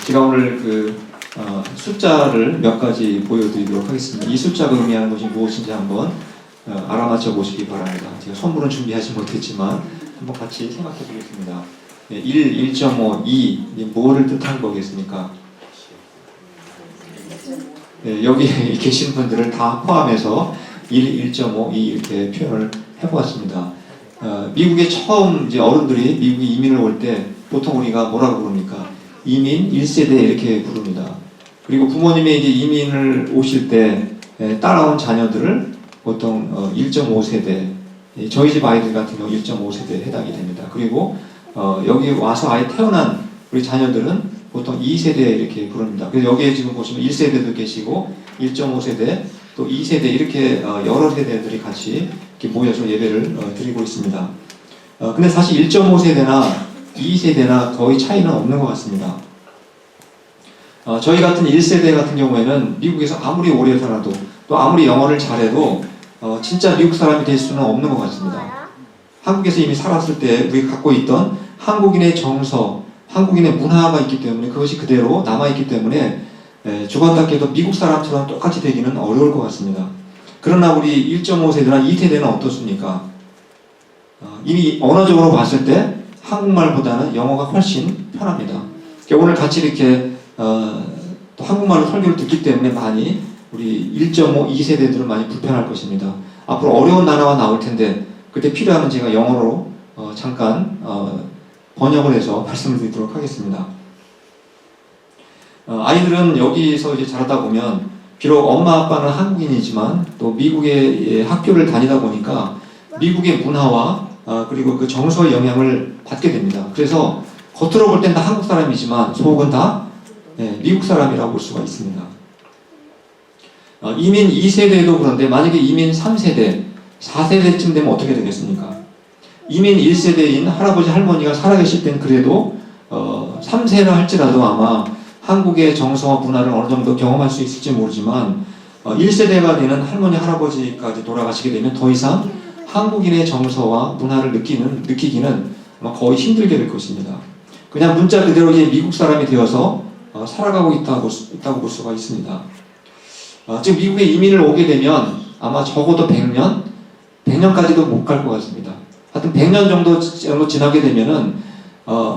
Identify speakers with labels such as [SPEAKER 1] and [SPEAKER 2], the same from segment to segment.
[SPEAKER 1] 제가 오늘 숫자를 몇 가지 보여드리도록 하겠습니다. 이 숫자가 의미하는 것이 무엇인지 한번 알아맞혀 보시기 바랍니다. 제가 선물은 준비하지 못했지만 한번 같이 생각해 보겠습니다. 1, 1.5, 2, 뭐를 뜻하는 거겠습니까? 여기 계신 분들을 다 포함해서 1, 1.5, 2 이렇게 표현을 해보았습니다. 미국에 처음 이제 어른들이 미국에 이민을 올 때 보통 우리가 뭐라고 부릅니까? 이민 1세대 이렇게 부릅니다. 그리고 부모님이 이제 이민을 오실 때 따라온 자녀들을 보통 1.5세대, 저희 집 아이들 같은 경우 1.5세대에 해당이 됩니다. 그리고 여기 와서 아예 태어난 우리 자녀들은 보통 2세대 이렇게 부릅니다. 그래서 여기에 지금 보시면 1세대도 계시고 1.5세대 또 2세대 이렇게 여러 세대들이 같이 이렇게 모여서 예배를 드리고 있습니다. 근데 사실 1.5세대나 2세대나 거의 차이는 없는 것 같습니다. 저희 같은 1세대 같은 경우에는 미국에서 아무리 오래 살아도 또 아무리 영어를 잘해도 진짜 미국 사람이 될 수는 없는 것 같습니다. 한국에서 이미 살았을 때 우리가 갖고 있던 한국인의 정서, 한국인의 문화가 있기 때문에 그것이 그대로 남아있기 때문에 죽었다 깨도 미국 사람처럼 똑같이 되기는 어려울 것 같습니다. 그러나 우리 1.5세대나 2세대는 어떻습니까? 이미 언어적으로 봤을 때 한국말보다는 영어가 훨씬 편합니다. 오늘 같이 이렇게 또 한국말로 설교를 듣기 때문에 많이 우리 1.5, 2세대들은 많이 불편할 것입니다. 앞으로 어려운 단어가 나올 텐데 그때 필요하면 제가 영어로 잠깐 번역을 해서 말씀을 드리도록 하겠습니다. 아이들은 여기서 이제 자라다 보면 비록 엄마 아빠는 한국인이지만 또 미국의 학교를 다니다 보니까 미국의 문화와 그리고 그 정서의 영향을 받게 됩니다. 그래서 겉으로 볼 땐 다 한국 사람이지만 속은 다 미국 사람이라고 볼 수가 있습니다. 이민 2세대도 그런데 만약에 이민 3세대, 4세대쯤 되면 어떻게 되겠습니까? 이민 1세대인 할아버지 할머니가 살아계실 땐 그래도 3세나 할지라도 아마 한국의 정서와 문화를 어느 정도 경험할 수 있을지 모르지만 1세대가 되는 할머니 할아버지까지 돌아가시게 되면 더 이상 한국인의 정서와 문화를 느끼기는 아마 거의 힘들게 될 것입니다. 그냥 문자 그대로 이제 미국 사람이 되어서 살아가고 있다고 볼 수가 있습니다. 지금 미국에 이민을 오게 되면 아마 적어도 100년까지도 못 갈 것 같습니다. 하여튼 100년 정도 지나게 되면은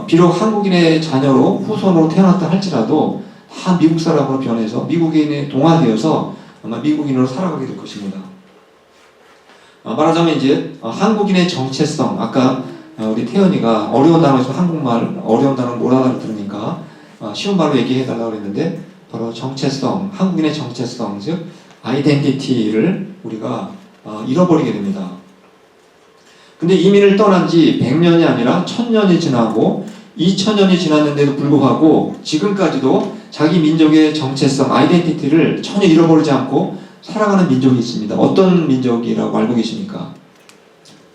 [SPEAKER 1] 비록 한국인의 자녀로 후손으로 태어났다 할지라도 다 미국 사람으로 변해서 미국인에 동화되어서 아마 미국인으로 살아가게 될 것입니다. 말하자면 이제 한국인의 정체성, 아까 우리 태연이가 어려운 단어에서 한국말 어려운 단어를 뭐라고 들으니까 쉬운 말로 얘기해달라고 했는데 바로 정체성, 한국인의 정체성, 즉 아이덴티티를 우리가 잃어버리게 됩니다. 근데 이민을 떠난 지 100년이 아니라 1000년이 지나고 2000년이 지났는데도 불구하고 지금까지도 자기 민족의 정체성, 아이덴티티를 전혀 잃어버리지 않고 살아가는 민족이 있습니다. 어떤 민족이라고 알고 계십니까?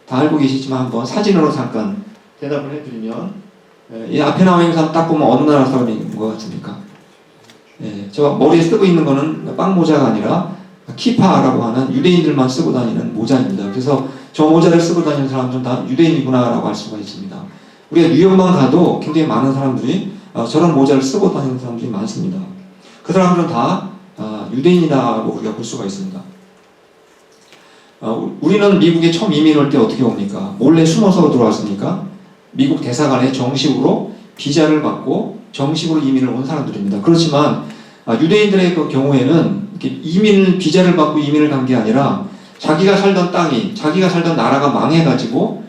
[SPEAKER 1] 다 알고 계시지만 한번 사진으로 잠깐 대답을 해드리면 이 앞에 나와 있는 사람 딱 보면 어느 나라 사람인 것 같습니까? 저 머리에 쓰고 있는 거는 빵 모자가 아니라 키파라고 하는 유대인들만 쓰고 다니는 모자입니다. 그래서 저 모자를 쓰고 다니는 사람들은 다 유대인이구나라고 할 수가 있습니다. 우리가 뉴욕만 가도 굉장히 많은 사람들이 저런 모자를 쓰고 다니는 사람들이 많습니다. 그 사람들은 다 유대인이라고 우리가 볼 수가 있습니다. 우리는 미국에 처음 이민 올 때 어떻게 옵니까? 몰래 숨어서 들어왔습니까? 미국 대사관에 정식으로 비자를 받고 정식으로 이민을 온 사람들입니다. 그렇지만 유대인들의 그 경우에는 이민을 비자를 받고 이민을 간 게 아니라 자기가 살던 땅이 자기가 살던 나라가 망해가지고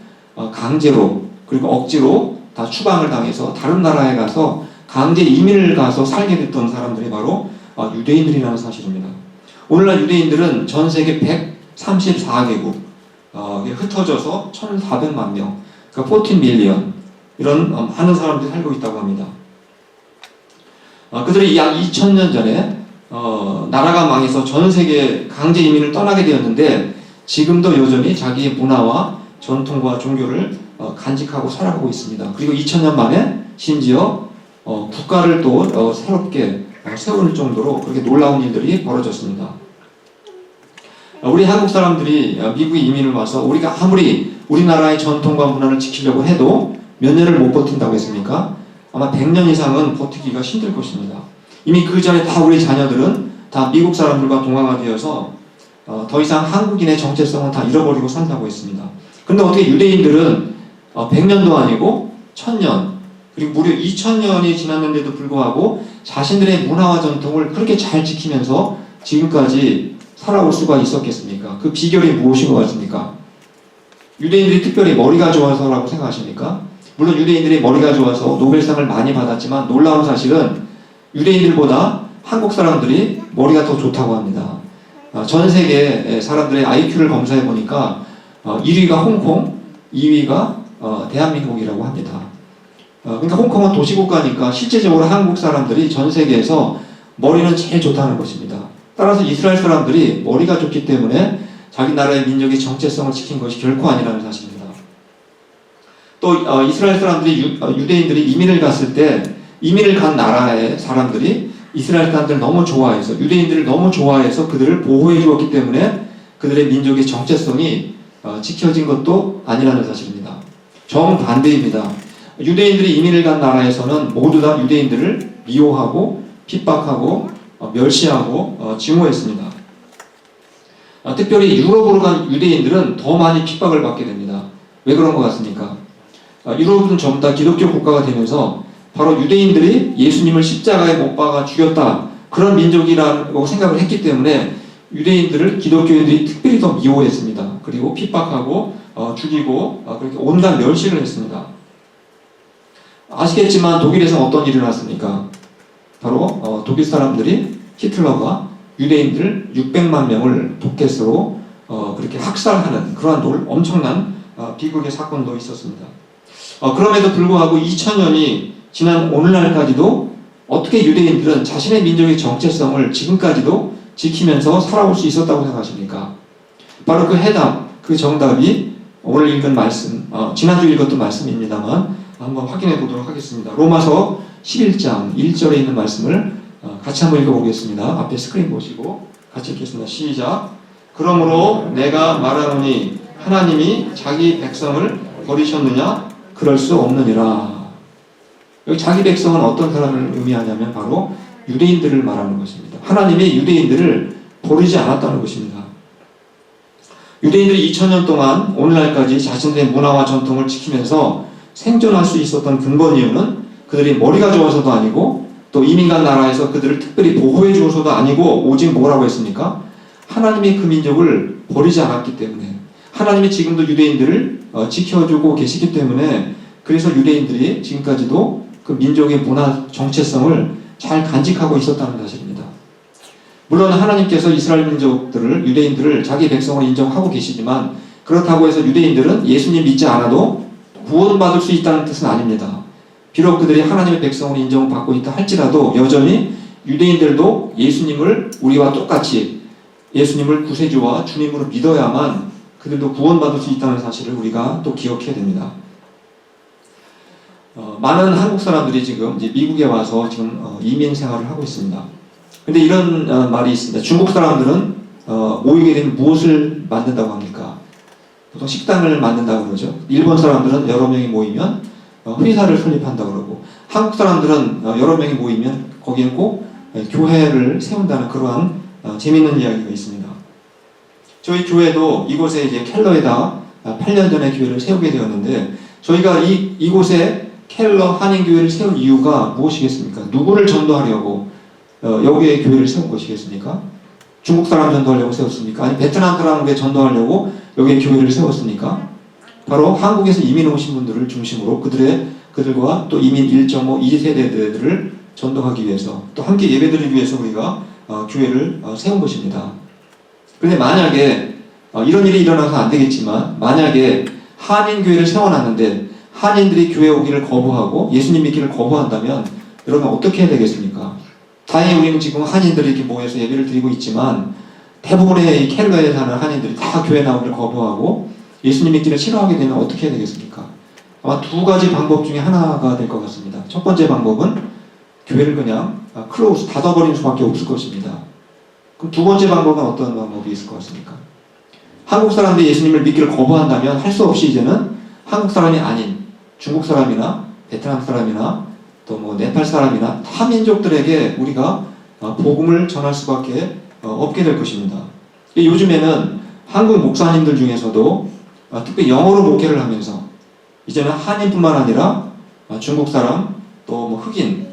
[SPEAKER 1] 강제로 그리고 억지로 다 추방을 당해서 다른 나라에 가서 강제 이민을 가서 살게 됐던 사람들이 바로 유대인들이라는 사실입니다. 오늘날 유대인들은 전 세계 134개국 흩어져서 1,400만 명, 그러니까 14 밀리언 이런 많은 사람들이 살고 있다고 합니다. 그들이 약 2000년 전에 나라가 망해서 전 세계 강제 이민을 떠나게 되었는데 지금도 여전히 자기의 문화와 전통과 종교를 간직하고 살아가고 있습니다. 그리고 2000년 만에 심지어 국가를 또 새롭게 세울 정도로 그렇게 놀라운 일들이 벌어졌습니다. 우리 한국 사람들이 미국에 이민을 와서 우리가 아무리 우리나라의 전통과 문화를 지키려고 해도 몇 년을 못 버틴다고 했습니까? 아마 100년 이상은 버티기가 힘들 것입니다. 이미 그 전에 다 우리 자녀들은 다 미국 사람들과 동화가 되어서 더 이상 한국인의 정체성은 다 잃어버리고 산다고 했습니다. 그런데 어떻게 유대인들은 100년도 아니고 1000년 그리고 무려 2000년이 지났는데도 불구하고 자신들의 문화와 전통을 그렇게 잘 지키면서 지금까지 살아올 수가 있었겠습니까? 그 비결이 무엇인 것 같습니까? 유대인들이 특별히 머리가 좋아서라고 생각하십니까? 물론 유대인들이 머리가 좋아서 노벨상을 많이 받았지만 놀라운 사실은 유대인들보다 한국 사람들이 머리가 더 좋다고 합니다. 전 세계 사람들의 IQ를 검사해 보니까 1위가 홍콩, 2위가 대한민국이라고 합니다. 그러니까 홍콩은 도시국가니까 실제적으로 한국 사람들이 전 세계에서 머리는 제일 좋다는 것입니다. 따라서 이스라엘 사람들이 머리가 좋기 때문에 자기 나라의 민족의 정체성을 지킨 것이 결코 아니라는 사실입니다. 또 이스라엘 사람들이 유대인들이 이민을 갔을 때 이민을 간 나라의 사람들이 이스라엘 사람들을 너무 좋아해서 유대인들을 너무 좋아해서 그들을 보호해 주었기 때문에 그들의 민족의 정체성이 지켜진 것도 아니라는 사실입니다. 정반대입니다. 유대인들이 이민을 간 나라에서는 모두 다 유대인들을 미워하고 핍박하고 멸시하고 증오했습니다. 특별히 유럽으로 간 유대인들은 더 많이 핍박을 받게 됩니다. 왜 그런 것 같습니까? 유럽은 전부 다 기독교 국가가 되면서 바로 유대인들이 예수님을 십자가에 못 박아 죽였다. 그런 민족이라고 생각을 했기 때문에 유대인들을 기독교인들이 특별히 더 미워했습니다. 그리고 핍박하고 죽이고 그렇게 온갖 멸시를 했습니다. 아시겠지만 독일에서 어떤 일이 일어났습니까? 바로 독일 사람들이 히틀러가 유대인들 600만 명을 포켓으로 그렇게 학살하는 그러한 엄청난 비극의 사건도 있었습니다. 그럼에도 불구하고 2000년이 지난 오늘날까지도 어떻게 유대인들은 자신의 민족의 정체성을 지금까지도 지키면서 살아올 수 있었다고 생각하십니까? 바로 그 해답, 그 정답이 오늘 읽은 말씀, 지난주 읽었던 말씀입니다만 한번 확인해 보도록 하겠습니다. 로마서 11장 1절에 있는 말씀을 같이 한번 읽어보겠습니다. 앞에 스크린 보시고 같이 읽겠습니다. 시작. 그러므로 내가 말하노니 하나님이 자기 백성을 버리셨느냐? 그럴 수 없느니라. 여기 자기 백성은 어떤 사람을 의미하냐면 바로 유대인들을 말하는 것입니다. 하나님이 유대인들을 버리지 않았다는 것입니다. 유대인들이 2000년 동안 오늘날까지 자신들의 문화와 전통을 지키면서 생존할 수 있었던 근본 이유는 그들이 머리가 좋아서도 아니고 또 이민 간 나라에서 그들을 특별히 보호해 주어서도 아니고 오직 뭐라고 했습니까? 하나님이 그 민족을 버리지 않았기 때문에 하나님이 지금도 유대인들을 지켜주고 계시기 때문에 그래서 유대인들이 지금까지도 그 민족의 문화 정체성을 잘 간직하고 있었다는 사실입니다. 물론 하나님께서 이스라엘 민족들을 유대인들을 자기 백성으로 인정하고 계시지만 그렇다고 해서 유대인들은 예수님 믿지 않아도 구원받을 수 있다는 뜻은 아닙니다. 비록 그들이 하나님의 백성으로 인정받고 있다 할지라도 여전히 유대인들도 예수님을 우리와 똑같이 예수님을 구세주와 주님으로 믿어야만 그들도 구원받을 수 있다는 사실을 우리가 또 기억해야 됩니다. 많은 한국 사람들이 지금 이제 미국에 와서 지금 이민 생활을 하고 있습니다. 근데 이런 말이 있습니다. 중국 사람들은 모이게 되면 무엇을 만든다고 합니까? 보통 식당을 만든다고 그러죠. 일본 사람들은 여러 명이 모이면 회사를 설립한다고 그러고 한국 사람들은 여러 명이 모이면 거기에 꼭 교회를 세운다는 그러한 재미있는 이야기가 있습니다. 저희 교회도 이곳에 이제 켈러에다 8년 전에 교회를 세우게 되었는데 저희가 이곳에 켈러 한인교회를 세운 이유가 무엇이겠습니까? 누구를 전도하려고 여기에 교회를 세운 것이겠습니까? 중국 사람 전도하려고 세웠습니까? 아니 베트남 사람에게 전도하려고 여기에 교회를 세웠습니까? 바로 한국에서 이민 오신 분들을 중심으로 그들과 또 이민 1.5, 2세대들을 전도하기 위해서 또 함께 예배드리기 위해서 우리가 교회를 세운 것입니다. 그런데 만약에 이런 일이 일어나서 안 되겠지만 만약에 한인교회를 세워놨는데 한인들이 교회 오기를 거부하고 예수님 믿기를 거부한다면 여러분 어떻게 해야 되겠습니까? 다행히 우리는 지금 한인들이 이렇게 모여서 예배를 드리고 있지만 대부분의 이 켈러에 사는 한인들이 다 교회 나오기를 거부하고 예수님 믿기를 싫어하게 되면 어떻게 해야 되겠습니까? 아마 두 가지 방법 중에 하나가 될 것 같습니다. 첫 번째 방법은 교회를 그냥 클로즈, 닫아버리는 수밖에 없을 것입니다. 그럼 두 번째 방법은 어떤 방법이 있을 것 같습니까? 한국 사람들이 예수님을 믿기를 거부한다면 할 수 없이 이제는 한국 사람이 아닌 중국 사람이나 베트남 사람이나 또 뭐 네팔 사람이나 타 민족들에게 우리가 복음을 전할 수밖에 없게 될 것입니다. 요즘에는 한국 목사님들 중에서도 특히 영어로 목회를 하면서 이제는 한인뿐만 아니라 중국 사람, 또 뭐 흑인,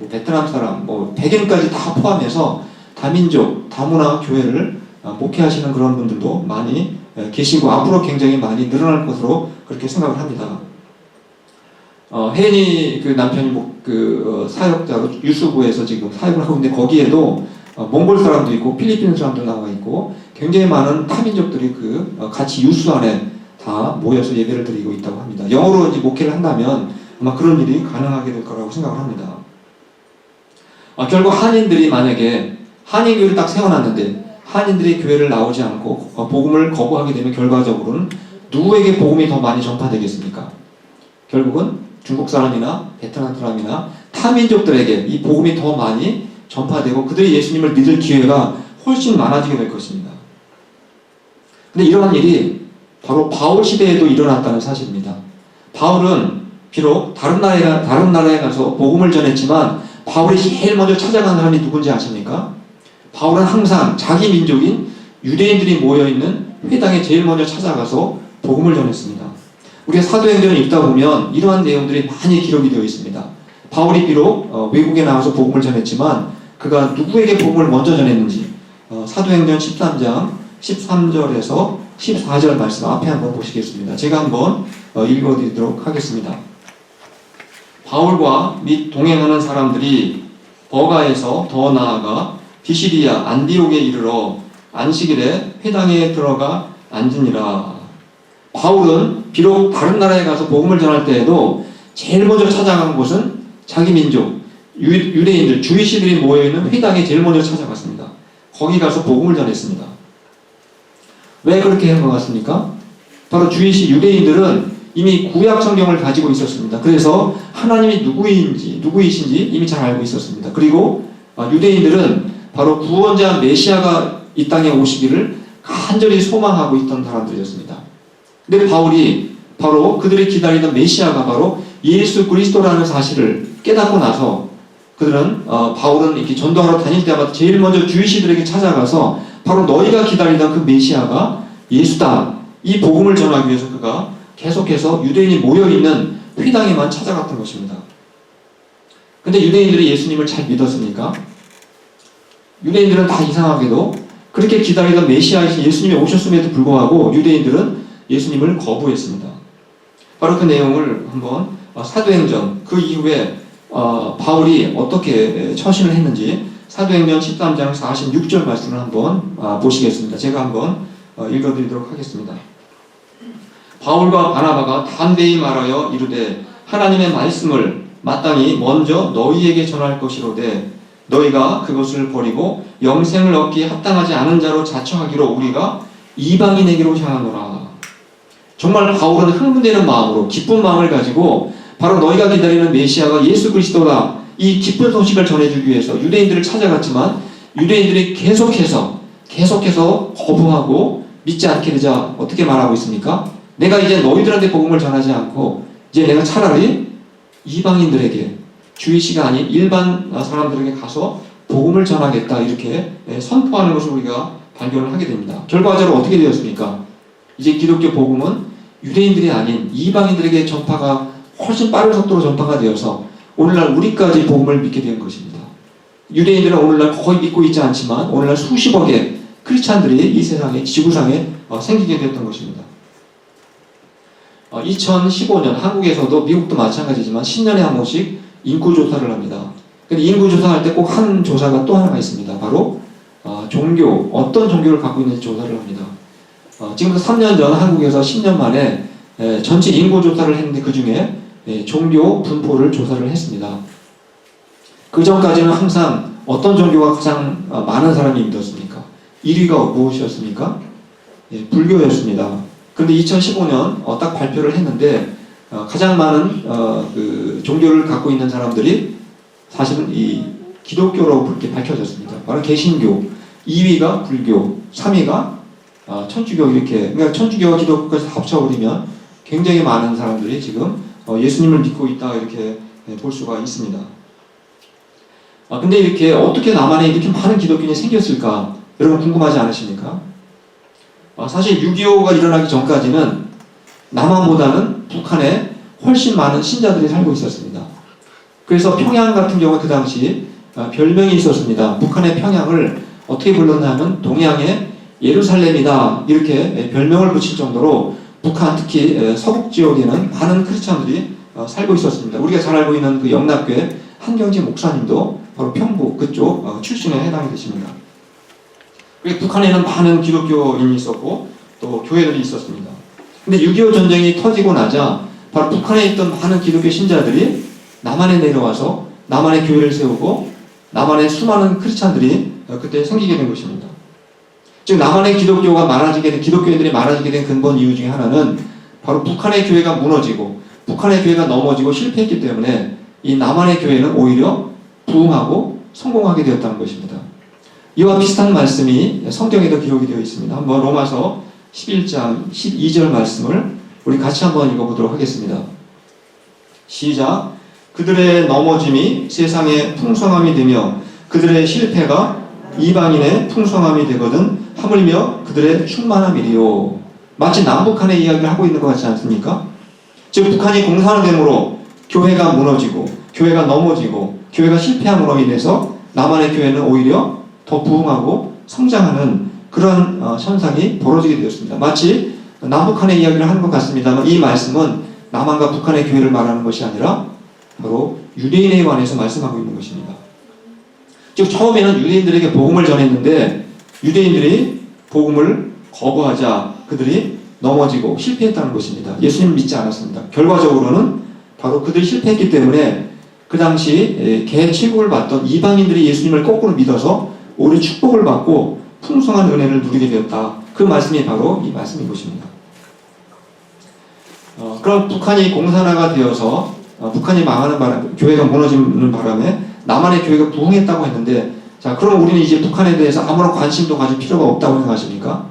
[SPEAKER 1] 베트남 사람, 뭐 백인까지 다 포함해서 다민족, 다문화 교회를 목회하시는 그런 분들도 많이 계시고 앞으로 굉장히 많이 늘어날 것으로 그렇게 생각을 합니다. 혜인이 그 남편이 사역자로 유수부에서 지금 사역을 하고 있는데 거기에도 몽골 사람도 있고 필리핀 사람도 나와 있고 굉장히 많은 타민족들이 같이 유수 안에 다 모여서 예배를 드리고 있다고 합니다. 영어로 이제 목회를 한다면 아마 그런 일이 가능하게 될 거라고 생각을 합니다. 결국 한인들이 만약에 한인교회를 딱 세워놨는데 한인들이 교회를 나오지 않고 복음을 거부하게 되면 결과적으로는 누구에게 복음이 더 많이 전파되겠습니까? 결국은 중국 사람이나 베트남 사람이나 타민족들에게 이 복음이 더 많이 전파되고 그들이 예수님을 믿을 기회가 훨씬 많아지게 될 것입니다. 근데 이러한 일이 바로 바울 시대에도 일어났다는 사실입니다. 바울은 비록 다른 나라에 가서 복음을 전했지만 바울이 제일 먼저 찾아간 사람이 누군지 아십니까? 바울은 항상 자기 민족인 유대인들이 모여있는 회당에 제일 먼저 찾아가서 복음을 전했습니다. 우리가 사도행전을 읽다 보면 이러한 내용들이 많이 기록이 되어 있습니다. 바울이 비록 외국에 나가서 복음을 전했지만 그가 누구에게 복음을 먼저 전했는지 사도행전 13장 13절에서 14절 말씀 앞에 한번 보시겠습니다. 제가 한번 읽어드리도록 하겠습니다. 바울과 및 동행하는 사람들이 버가에서 더 나아가 비시리아 안디옥에 이르러 안식일에 회당에 들어가 앉으니라. 바울은 비록 다른 나라에 가서 복음을 전할 때에도 제일 먼저 찾아간 곳은 자기 민족 유대인들 주이시들이 모여있는 회당에 제일 먼저 찾아갔습니다. 거기 가서 복음을 전했습니다. 왜 그렇게 한 것 같습니까? 바로 주이시 유대인들은 이미 구약 성경을 가지고 있었습니다. 그래서 하나님이 누구이신지 이미 잘 알고 있었습니다. 그리고 유대인들은 바로 구원자 메시아가 이 땅에 오시기를 간절히 소망하고 있던 사람들이었습니다. 근데 바울이 바로 그들이 기다리던 메시아가 바로 예수 그리스도라는 사실을 깨닫고 나서 그들은 바울은 이렇게 전도하러 다닐 때마다 제일 먼저 주이시들에게 찾아가서 바로 너희가 기다리던 그 메시아가 예수다. 이 복음을 전하기 위해서 그가 계속해서 유대인이 모여있는 회당에만 찾아갔던 것입니다. 근데 유대인들이 예수님을 잘 믿었습니까? 유대인들은 다 이상하게도 그렇게 기다리던 메시아이신 예수님이 오셨음에도 불구하고 유대인들은 예수님을 거부했습니다. 바로 그 내용을 한번 사도행전 그 이후에 바울이 어떻게 처신을 했는지 사도행전 13장 46절 말씀을 한번 보시겠습니다. 제가 한번 읽어드리도록 하겠습니다. 바울과 바나바가 담대히 말하여 이르되 하나님의 말씀을 마땅히 먼저 너희에게 전할 것이로되 너희가 그것을 버리고 영생을 얻기에 합당하지 않은 자로 자처하기로 우리가 이방인에게로 향하노라. 정말 바울은 흥분되는 마음으로 기쁜 마음을 가지고 바로 너희가 기다리는 메시아가 예수 그리스도다. 이 기쁜 소식을 전해주기 위해서 유대인들을 찾아갔지만 유대인들이 계속해서 거부하고 믿지 않게 되자 어떻게 말하고 있습니까? 내가 이제 너희들한테 복음을 전하지 않고 이제 내가 차라리 이방인들에게 주의시가 아닌 일반 사람들에게 가서 복음을 전하겠다 이렇게 선포하는 것을 우리가 발견을 하게 됩니다. 결과적으로 어떻게 되었습니까? 이제 기독교 복음은 유대인들이 아닌 이방인들에게 전파가 훨씬 빠른 속도로 전파가 되어서 오늘날 우리까지 복음을 믿게 된 것입니다. 유대인들은 오늘날 거의 믿고 있지 않지만 오늘날 수십억의 크리스찬들이 이 세상에 지구상에 생기게 되었던 것입니다. 2015년 한국에서도 미국도 마찬가지지만 10년에 한 번씩 인구조사를 합니다. 근데 인구조사할 때 꼭 하는 조사가 또 하나가 있습니다. 바로 종교, 어떤 종교를 갖고 있는지 조사를 합니다. 지금부터 3년 전 한국에서 10년 만에 전체 인구조사를 했는데 그 중에 종교 분포를 조사를 했습니다. 그 전까지는 항상 어떤 종교가 가장 많은 사람이 믿었습니까? 1위가 무엇이었습니까? 불교였습니다. 그런데 2015년 딱 발표를 했는데 가장 많은 그 종교를 갖고 있는 사람들이 사실은 이 기독교라고 그렇게 밝혀졌습니다. 바로 개신교, 2위가 불교, 3위가 천주교 이렇게 그러니까 천주교와 기독교까지 다 합쳐버리면 굉장히 많은 사람들이 지금 예수님을 믿고 있다 이렇게 볼 수가 있습니다. 근데 이렇게 어떻게 남한에 이렇게 많은 기독교인이 생겼을까? 여러분 궁금하지 않으십니까? 사실 6.25가 일어나기 전까지는 남한보다는 북한에 훨씬 많은 신자들이 살고 있었습니다. 그래서 평양 같은 경우 그 당시 별명이 있었습니다. 북한의 평양을 어떻게 불렀냐면 동양의 예루살렘이다 이렇게 별명을 붙일 정도로 북한 특히 서북 지역에는 많은 크리스찬들이 살고 있었습니다. 우리가 잘 알고 있는 그 영락교회 한경재 목사님도 바로 평북 그쪽 출신에 해당이 되십니다. 북한에는 많은 기독교인이 있었고 또 교회들이 있었습니다. 근데 6.25 전쟁이 터지고 나자 바로 북한에 있던 많은 기독교 신자들이 남한에 내려와서 남한에 교회를 세우고 남한에 수많은 크리스찬들이 그때 생기게 된 것입니다. 즉 남한의 기독교가 많아지게 된 기독교인들이 많아지게 된 근본 이유 중에 하나는 바로 북한의 교회가 무너지고 북한의 교회가 넘어지고 실패했기 때문에 이 남한의 교회는 오히려 부흥하고 성공하게 되었다는 것입니다. 이와 비슷한 말씀이 성경에도 기록이 되어 있습니다. 한번 로마서 11장 12절 말씀을 우리 같이 한번 읽어보도록 하겠습니다. 시작. 그들의 넘어짐이 세상의 풍성함이 되며 그들의 실패가 이방인의 풍성함이 되거든 하물며 그들의 충만함이리요. 마치 남북한의 이야기를 하고 있는 것 같지 않습니까? 즉 북한이 공산화됨으로 교회가 무너지고 교회가 넘어지고 교회가 실패함으로 인해서 남한의 교회는 오히려 더 부흥하고 성장하는 그런 현상이 벌어지게 되었습니다. 마치 남북한의 이야기를 하는 것 같습니다만 이 말씀은 남한과 북한의 교회를 말하는 것이 아니라 바로 유대인에 관해서 말씀하고 있는 것입니다. 즉 처음에는 유대인들에게 복음을 전했는데 유대인들이 복음을 거부하자 그들이 넘어지고 실패했다는 것입니다. 예수님을 믿지 않았습니다. 결과적으로는 바로 그들이 실패했기 때문에 그 당시 개취급을 받던 이방인들이 예수님을 거꾸로 믿어서 오히려 축복을 받고 풍성한 은혜를 누리게 되었다. 그 말씀이 바로 이 말씀인 것입니다. 그럼 북한이 공산화가 되어서 북한이 망하는 바람에 교회가 무너지는 바람에 남한의 교회가 부흥했다고 했는데 자 그럼 우리는 이제 북한에 대해서 아무런 관심도 가질 필요가 없다고 생각하십니까?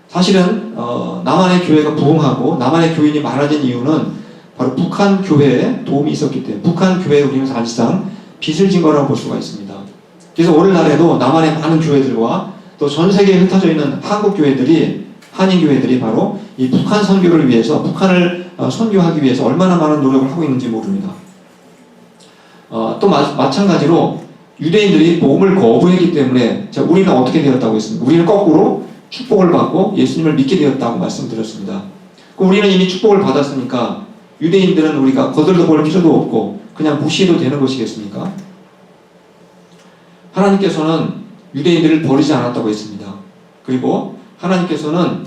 [SPEAKER 1] 사실은 남한의 교회가 부흥하고 남한의 교인이 많아진 이유는 바로 북한 교회에 도움이 있었기 때문에 북한 교회에 우리는 사실상 빚을 진 거라고 볼 수가 있습니다. 그래서 오늘날에도 남한의 많은 교회들과 또 전 세계에 흩어져 있는 한국 교회들이 한인 교회들이 바로 이 북한 선교를 위해서 북한을 선교하기 위해서 얼마나 많은 노력을 하고 있는지 모릅니다. 또 마찬가지로 유대인들이 복음을 거부했기 때문에 자, 우리는 어떻게 되었다고 했습니까? 우리는 거꾸로 축복을 받고 예수님을 믿게 되었다고 말씀드렸습니다. 우리는 이미 축복을 받았으니까 유대인들은 우리가 거들떠 볼 필요도 없고 그냥 무시해도 되는 것이겠습니까? 하나님께서는 유대인들을 버리지 않았다고 했습니다. 그리고 하나님께서는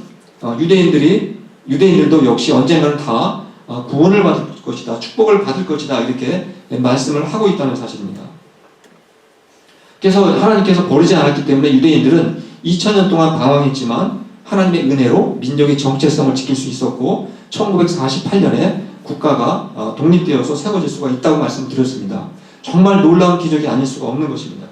[SPEAKER 1] 유대인들도 역시 언젠가는 다 구원을 받을 것이다, 축복을 받을 것이다 이렇게 말씀을 하고 있다는 사실입니다. 그래서 하나님께서 버리지 않았기 때문에 유대인들은 2000년 동안 방황했지만 하나님의 은혜로 민족의 정체성을 지킬 수 있었고 1948년에 국가가 독립되어서 세워질 수가 있다고 말씀드렸습니다. 정말 놀라운 기적이 아닐 수가 없는 것입니다.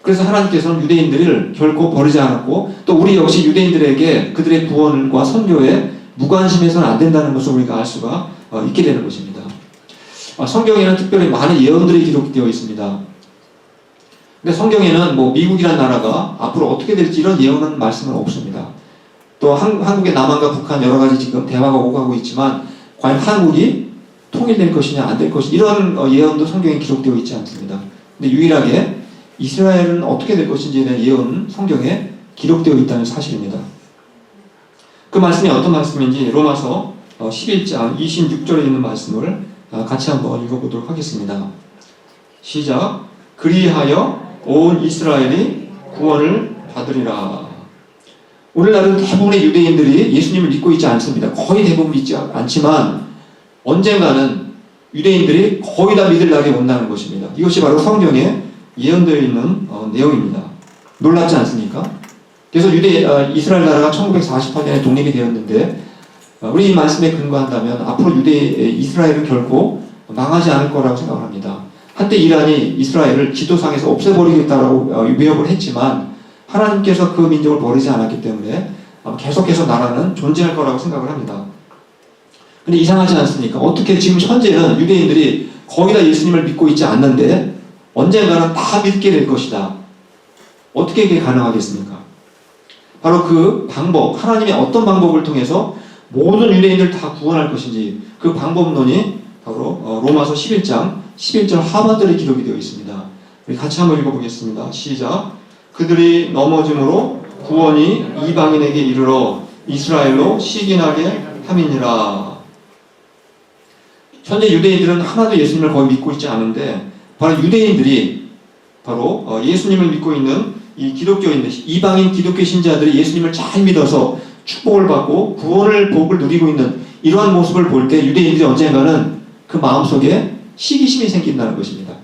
[SPEAKER 1] 그래서 하나님께서는 유대인들을 결코 버리지 않았고 또 우리 역시 유대인들에게 그들의 구원과 선교에 무관심해서는 안 된다는 것을 우리가 알 수가 있게 되는 것입니다. 성경에는 특별히 많은 예언들이 기록되어 있습니다. 근데 성경에는 뭐 미국이라는 나라가 앞으로 어떻게 될지 이런 예언은 말씀은 없습니다. 또 한국의 남한과 북한 여러 가지 지금 대화가 오가고 있지만 과연 한국이 통일될 것이냐 안 될 것이냐 이런 예언도 성경에 기록되어 있지 않습니다. 근데 유일하게 이스라엘은 어떻게 될 것인지에 대한 예언은 성경에 기록되어 있다는 사실입니다. 그 말씀이 어떤 말씀인지 로마서 11장 26절에 있는 말씀을 같이 한번 읽어보도록 하겠습니다. 시작. 그리하여 온 이스라엘이 구원을 받으리라. 오늘날은 대부분의 유대인들이 예수님을 믿고 있지 않습니다. 거의 대부분 믿지 않지만 언젠가는 유대인들이 거의 다 믿을 날이 온다는 것입니다. 이것이 바로 성경에 예언되어 있는 내용입니다. 놀랍지 않습니까? 그래서 이스라엘 나라가 1948년에 독립이 되었는데 우리 이 말씀에 근거한다면 앞으로 이스라엘은 결코 망하지 않을 거라고 생각을 합니다. 한때 이란이 이스라엘을 지도상에서 없애버리겠다라고 위협을 했지만 하나님께서 그 민족을 버리지 않았기 때문에 계속해서 나라는 존재할 거라고 생각을 합니다. 근데 이상하지 않습니까? 어떻게 지금 현재는 유대인들이 거의 다 예수님을 믿고 있지 않는데 언젠가는 다 믿게 될 것이다. 어떻게 그게 가능하겠습니까? 바로 그 방법, 하나님의 어떤 방법을 통해서 모든 유대인들 다 구원할 것인지 그 방법론이 바로 로마서 11장 11절 하반절에 기록이 되어 있습니다. 우리 같이 한번 읽어보겠습니다. 시작. 그들이 넘어짐으로 구원이 이방인에게 이르러 이스라엘로 시기나게 함이니라. 현재 유대인들은 하나도 예수님을 거의 믿고 있지 않은데 바로 유대인들이 바로 예수님을 믿고 있는 이 기독교인들, 이방인 기독교 신자들이 예수님을 잘 믿어서 축복을 받고 구원을 복을 누리고 있는 이러한 모습을 볼 때 유대인들이 언젠가는 그 마음속에 시기심이 생긴다는 것입니다.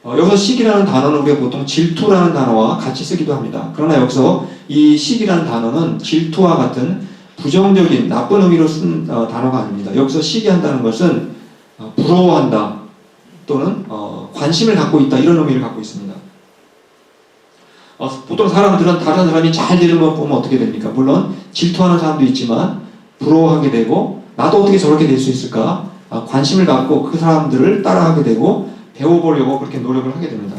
[SPEAKER 1] 여기서 시기라는 단어는 우리가 보통 질투라는 단어와 같이 쓰기도 합니다. 그러나 여기서 이 시기라는 단어는 질투와 같은 부정적인 나쁜 의미로 쓴 단어가 아닙니다. 여기서 시기한다는 것은 부러워한다 또는 관심을 갖고 있다 이런 의미를 갖고 있습니다. 보통 사람들은 다른 사람이 잘 되는 것 보면 어떻게 됩니까? 물론 질투하는 사람도 있지만 부러워하게 되고 나도 어떻게 저렇게 될 수 있을까? 관심을 갖고 그 사람들을 따라하게 되고 배워보려고 그렇게 노력을 하게 됩니다.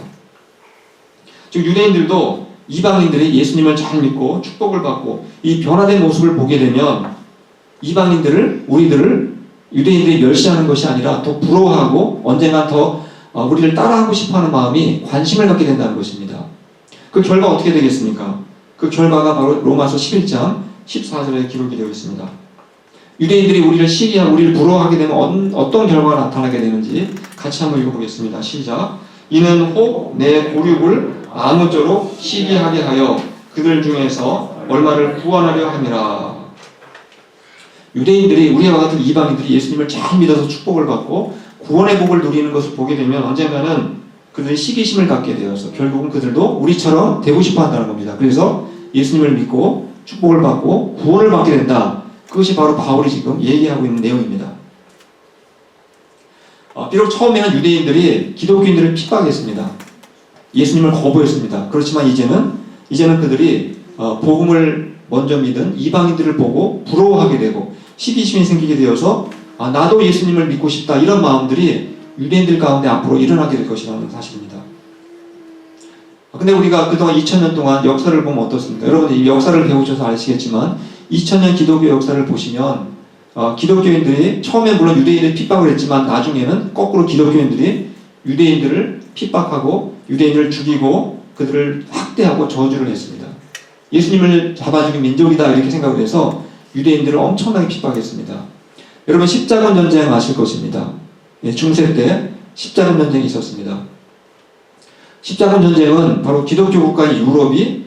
[SPEAKER 1] 즉 유대인들도 이방인들이 예수님을 잘 믿고 축복을 받고 이 변화된 모습을 보게 되면 이방인들을 우리들을 유대인들이 멸시하는 것이 아니라 더 부러워하고 언젠가 더 우리를 따라하고 싶어하는 마음이 관심을 갖게 된다는 것입니다. 그 결과 어떻게 되겠습니까? 그 결과가 바로 로마서 11장 14절에 기록이 되어 있습니다. 유대인들이 우리를 시기하고 우리를 부러워하게 되면 어떤 결과가 나타나게 되는지 같이 한번 읽어보겠습니다. 시작. 이는 혹 내 고륙을 아무쪼록 시기하게 하여 그들 중에서 얼마를 구원하려 함이라. 유대인들이 우리와 같은 이방인들이 예수님을 잘 믿어서 축복을 받고 구원의 복을 누리는 것을 보게 되면 언젠가는 그들이 시기심을 갖게 되어서 결국은 그들도 우리처럼 되고 싶어 한다는 겁니다. 그래서 예수님을 믿고 축복을 받고 구원을 받게 된다. 그것이 바로 바울이 지금 얘기하고 있는 내용입니다. 비록 처음에는 유대인들이 기독교인들을 핍박했습니다. 예수님을 거부했습니다. 그렇지만 이제는 그들이 복음을 먼저 믿은 이방인들을 보고 부러워하게 되고 시기심이 생기게 되어서 나도 예수님을 믿고 싶다 이런 마음들이 유대인들 가운데 앞으로 일어나게 될 것이라는 사실입니다. 근데 우리가 그동안 2000년 동안 역사를 보면 어떻습니까? 여러분 이 역사를 배우셔서 아시겠지만 2000년 기독교 역사를 보시면 기독교인들이 처음에 물론 유대인을 핍박을 했지만 나중에는 거꾸로 기독교인들이 유대인들을 핍박하고 유대인을 죽이고 그들을 학대하고 저주를 했습니다. 예수님을 잡아죽인 민족이다 이렇게 생각을 해서 유대인들을 엄청나게 핍박했습니다. 여러분 십자군 전쟁 아실 것입니다. 중세 때 십자군 전쟁이 있었습니다. 십자군 전쟁은 바로 기독교 국가인 유럽이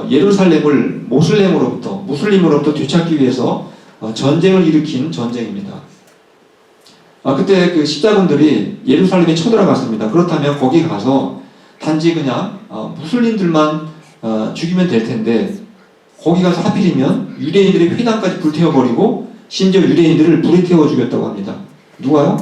[SPEAKER 1] 예루살렘을 무슬림으로부터 되찾기 위해서 전쟁을 일으킨 전쟁입니다. 그때 그 십자군들이 예루살렘에 쳐들어갔습니다. 그렇다면 거기 가서 단지 그냥 무슬림들만 죽이면 될 텐데 거기 가서 하필이면 유대인들의 회당까지 불태워버리고 심지어 유대인들을 불에 태워 죽였다고 합니다. 누가요?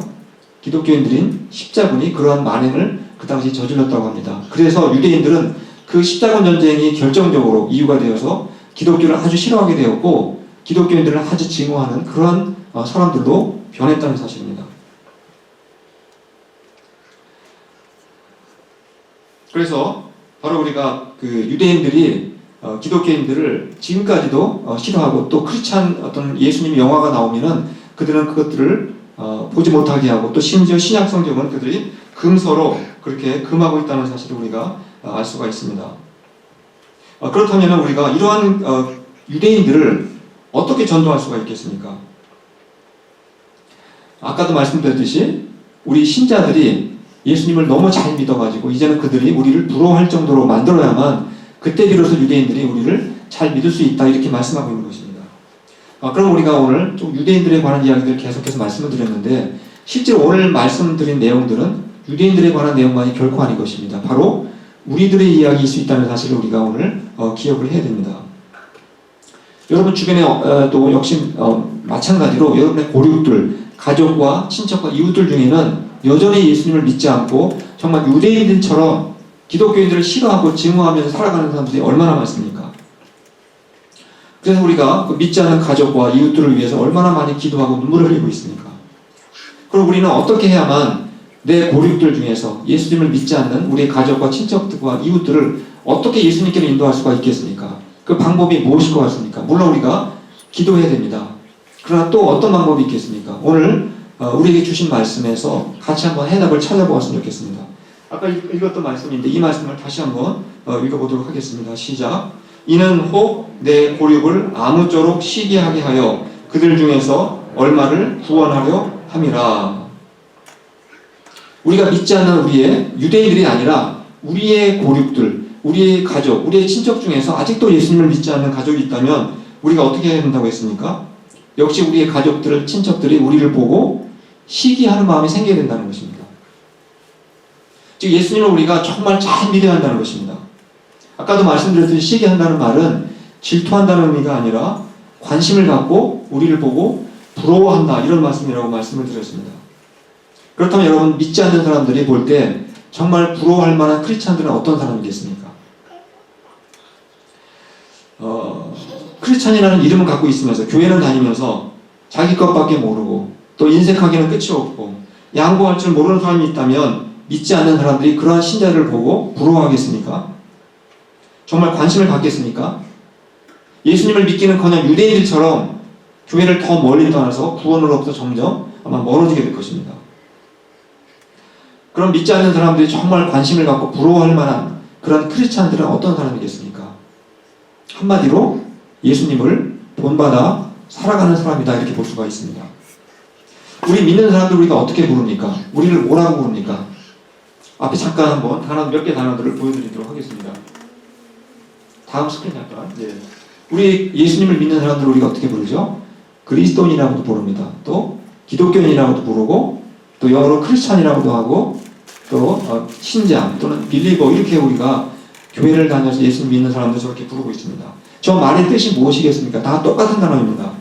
[SPEAKER 1] 기독교인들인 십자군이 그러한 만행을 그 당시 저질렀다고 합니다. 그래서 유대인들은 그 십자군 전쟁이 결정적으로 이유가 되어서 기독교를 아주 싫어하게 되었고 기독교인들을 아주 증오하는 그러한 사람들로 변했다는 사실입니다. 그래서 바로 우리가 그 유대인들이 기독교인들을 지금까지도 싫어하고 또 크리스찬 어떤 예수님 영화가 나오면은 그들은 그것들을 보지 못하게 하고 또 심지어 신약 성경은 그들이 금서로 그렇게 금하고 있다는 사실을 우리가 알 수가 있습니다. 그렇다면 우리가 이러한 유대인들을 어떻게 전도할 수가 있겠습니까? 아까도 말씀드렸듯이 우리 신자들이 예수님을 너무 잘 믿어가지고 이제는 그들이 우리를 부러워할 정도로 만들어야만 그때 비로소 유대인들이 우리를 잘 믿을 수 있다 이렇게 말씀하고 있는 것입니다. 그럼 우리가 오늘 좀 유대인들에 관한 이야기들 계속해서 말씀을 드렸는데 실제로 오늘 말씀드린 내용들은 유대인들에 관한 내용만이 결코 아닌 것입니다. 바로 우리들의 이야기일 수 있다는 사실을 우리가 오늘 기억을 해야 됩니다. 여러분 주변에 또 역시 마찬가지로 여러분의 고륙들, 가족과 친척과 이웃들 중에는 여전히 예수님을 믿지 않고 정말 유대인들처럼 기독교인들을 싫어하고 증오하면서 살아가는 사람들이 얼마나 많습니까? 그래서 우리가 그 믿지 않는 가족과 이웃들을 위해서 얼마나 많이 기도하고 눈물을 흘리고 있습니까? 그럼 우리는 어떻게 해야만 내 고륙들 중에서 예수님을 믿지 않는 우리의 가족과 친척들과 이웃들을 어떻게 예수님께로 인도할 수가 있겠습니까? 그 방법이 무엇일 것 같습니까? 물론 우리가 기도해야 됩니다. 그러나 또 어떤 방법이 있겠습니까? 오늘 우리에게 주신 말씀에서 같이 한번 해답을 찾아보았으면 좋겠습니다. 아까 읽었던 말씀인데 이 말씀을 다시 한번 읽어보도록 하겠습니다. 시작. 이는 혹 내 고륙을 아무쪼록 시기하게 하여 그들 중에서 얼마를 구원하려 함이라. 우리가 믿지 않는 우리의 유대인들이 아니라 우리의 고륙들, 우리의 가족, 우리의 친척 중에서 아직도 예수님을 믿지 않는 가족이 있다면 우리가 어떻게 해야 된다고 했습니까? 역시 우리의 가족들, 친척들이 우리를 보고 시기하는 마음이 생겨야 된다는 것입니다. 즉 예수님을 우리가 정말 잘 믿어야 한다는 것입니다. 아까도 말씀드렸듯이 시기한다는 말은 질투한다는 의미가 아니라 관심을 갖고 우리를 보고 부러워한다 이런 말씀이라고 말씀을 드렸습니다. 그렇다면 여러분 믿지 않는 사람들이 볼 때 정말 부러워할 만한 크리스찬들은 어떤 사람이겠습니까? 크리스찬이라는 이름을 갖고 있으면서 교회는 다니면서 자기 것밖에 모르고 또 인색하기는 끝이 없고 양보할 줄 모르는 사람이 있다면 믿지 않는 사람들이 그러한 신자를 보고 부러워하겠습니까? 정말 관심을 갖겠습니까? 예수님을 믿기는커녕 유대인들처럼 교회를 더 멀리 떠나서 구원으로부터 점점 아마 멀어지게 될 것입니다. 그럼 믿지 않는 사람들이 정말 관심을 갖고 부러워할 만한 그런 크리스찬들은 어떤 사람이겠습니까? 한마디로 예수님을 본받아 살아가는 사람이다 이렇게 볼 수가 있습니다. 우리 믿는 사람들 우리가 어떻게 부릅니까? 우리를 뭐라고 부릅니까? 앞에 잠깐 한번 몇 개 단어들을 보여드리도록 하겠습니다. 다음 스크린 잠깐. 네. 우리 예수님을 믿는 사람들 우리가 어떻게 부르죠? 그리스도인이라고도 부릅니다. 또 기독교인이라고도 부르고 또 영어로 크리스찬이라고도 하고 또 신자 또는 빌리버 이렇게 우리가 교회를 다녀서 예수님 믿는 사람들 저렇게 부르고 있습니다. 저 말의 뜻이 무엇이겠습니까? 다 똑같은 단어입니다.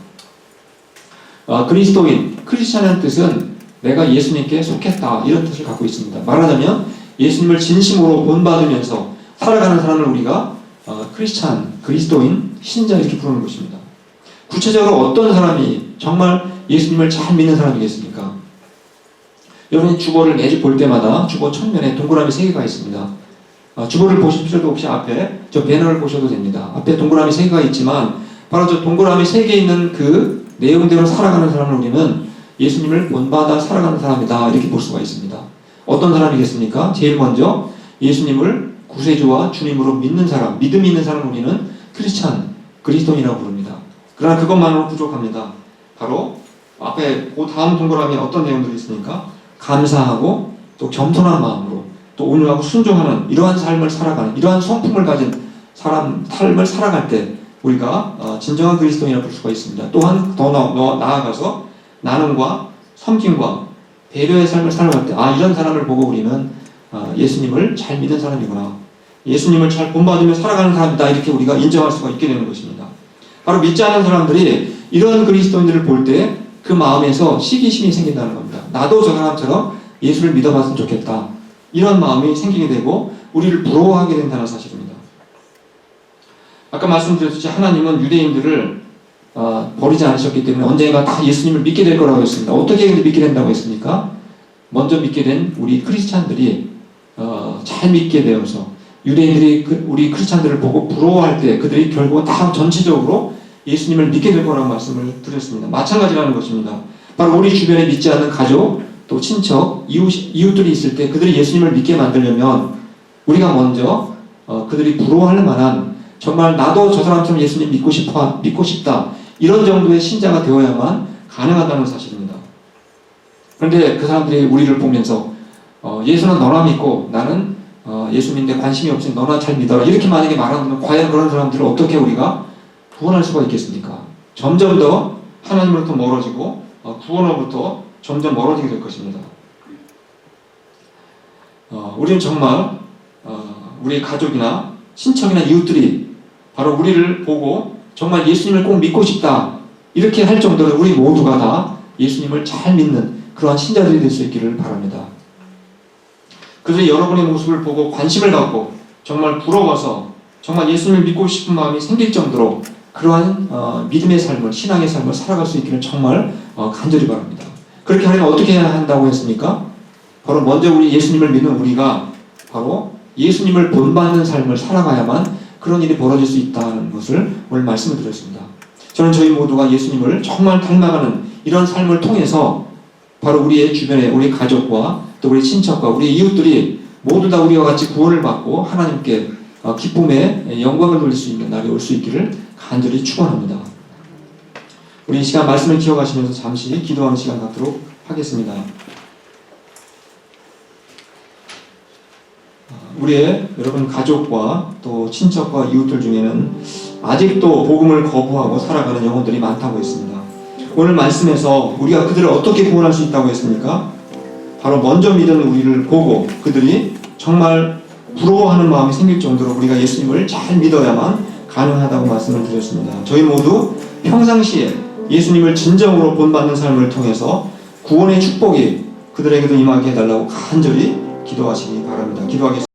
[SPEAKER 1] 그리스도인, 크리스찬이라는 뜻은 내가 예수님께 속했다 이런 뜻을 갖고 있습니다. 말하자면 예수님을 진심으로 본받으면서 살아가는 사람을 우리가 크리스찬, 그리스도인, 신자 이렇게 부르는 것입니다. 구체적으로 어떤 사람이 정말 예수님을 잘 믿는 사람이겠습니까? 여러분이 주보를 매주 볼 때마다 주보 측면에 동그라미 3개가 있습니다. 주보를 보실 필요도 없이 앞에 저 배너를 보셔도 됩니다. 앞에 동그라미 3개가 있지만 바로 저 동그라미 3개 있는 그 내용대로 살아가는 사람을 우리는 예수님을 본받아 살아가는 사람이다 이렇게 볼 수가 있습니다. 어떤 사람이겠습니까? 제일 먼저 예수님을 구세주와 주님으로 믿는 사람, 믿음이 있는 사람을 우리는 크리스찬, 그리스도인이라고 부릅니다. 그러나 그것만으로 부족합니다. 바로 앞에 그 다음 동그라미에 어떤 내용들이 있습니까? 감사하고 또 겸손한 마음으로 또 온유하고 순종하는 이러한 삶을 살아가는 이러한 성품을 가진 삶을 살아갈 때 우리가 진정한 그리스도인이라고 볼 수가 있습니다. 또한 더 나아가서 나눔과 섬김과 배려의 삶을 살아갈 때 이런 사람을 보고 우리는 예수님을 잘 믿는 사람이구나. 예수님을 잘 본받으며 살아가는 사람이다. 이렇게 우리가 인정할 수가 있게 되는 것입니다. 바로 믿지 않는 사람들이 이런 그리스도인들을 볼 때 그 마음에서 시기심이 생긴다는 겁니다. 나도 저 사람처럼 예수를 믿어봤으면 좋겠다. 이런 마음이 생기게 되고 우리를 부러워하게 된다는 사실입니다. 아까 말씀드렸듯이 하나님은 유대인들을 버리지 않으셨기 때문에 언젠가 다 예수님을 믿게 될 거라고 했습니다. 어떻게 믿게 된다고 했습니까? 먼저 믿게 된 우리 크리스찬들이 잘 믿게 되어서 유대인들이 우리 크리스찬들을 보고 부러워할 때 그들이 결국 다 전체적으로 예수님을 믿게 될 거라고 말씀을 드렸습니다. 마찬가지라는 것입니다. 바로 우리 주변에 믿지 않는 가족, 또 친척, 이웃들이 있을 때 그들이 예수님을 믿게 만들려면 우리가 먼저 그들이 부러워할 만한 정말 나도 저 사람처럼 예수님 믿고 싶다 이런 정도의 신자가 되어야만 가능하다는 사실입니다. 그런데 그 사람들이 우리를 보면서 예수는 너나 믿고 나는 예수 믿는데 관심이 없으니 너나 잘 믿어라 이렇게 만약에 말하면 과연 그런 사람들을 어떻게 우리가 구원할 수가 있겠습니까? 점점 더 하나님으로부터 멀어지고 구원으로부터 점점 멀어지게 될 것입니다. 우리는 정말 우리 가족이나 친척이나 이웃들이 바로 우리를 보고 정말 예수님을 꼭 믿고 싶다 이렇게 할 정도로 우리 모두가 다 예수님을 잘 믿는 그러한 신자들이 될 수 있기를 바랍니다. 그래서 여러분의 모습을 보고 관심을 갖고 정말 부러워서 정말 예수님을 믿고 싶은 마음이 생길 정도로 그러한 믿음의 삶을, 신앙의 삶을 살아갈 수 있기를 정말 간절히 바랍니다. 그렇게 하려면 어떻게 해야 한다고 했습니까? 바로 먼저 우리 예수님을 믿는 우리가 바로 예수님을 본받는 삶을 살아가야만 그런 일이 벌어질 수 있다는 것을 오늘 말씀을 드렸습니다. 저는 저희 모두가 예수님을 정말 닮아가는 이런 삶을 통해서 바로 우리의 주변에 우리 가족과 또 우리 친척과 우리 이웃들이 모두 다 우리와 같이 구원을 받고 하나님께 기쁨의 영광을 돌릴 수 있는 날이 올 수 있기를 간절히 축원합니다. 우리 이 시간 말씀을 기억하시면서 잠시 기도하는 시간 갖도록 하겠습니다. 우리의 여러분 가족과 또 친척과 이웃들 중에는 아직도 복음을 거부하고 살아가는 영혼들이 많다고 했습니다. 오늘 말씀에서 우리가 그들을 어떻게 구원할 수 있다고 했습니까? 바로 먼저 믿은 우리를 보고 그들이 정말 부러워하는 마음이 생길 정도로 우리가 예수님을 잘 믿어야만 가능하다고 말씀을 드렸습니다. 저희 모두 평상시에 예수님을 진정으로 본받는 삶을 통해서 구원의 축복이 그들에게도 임하게 해달라고 간절히 기도하시기 바랍니다. 기도하겠습니다.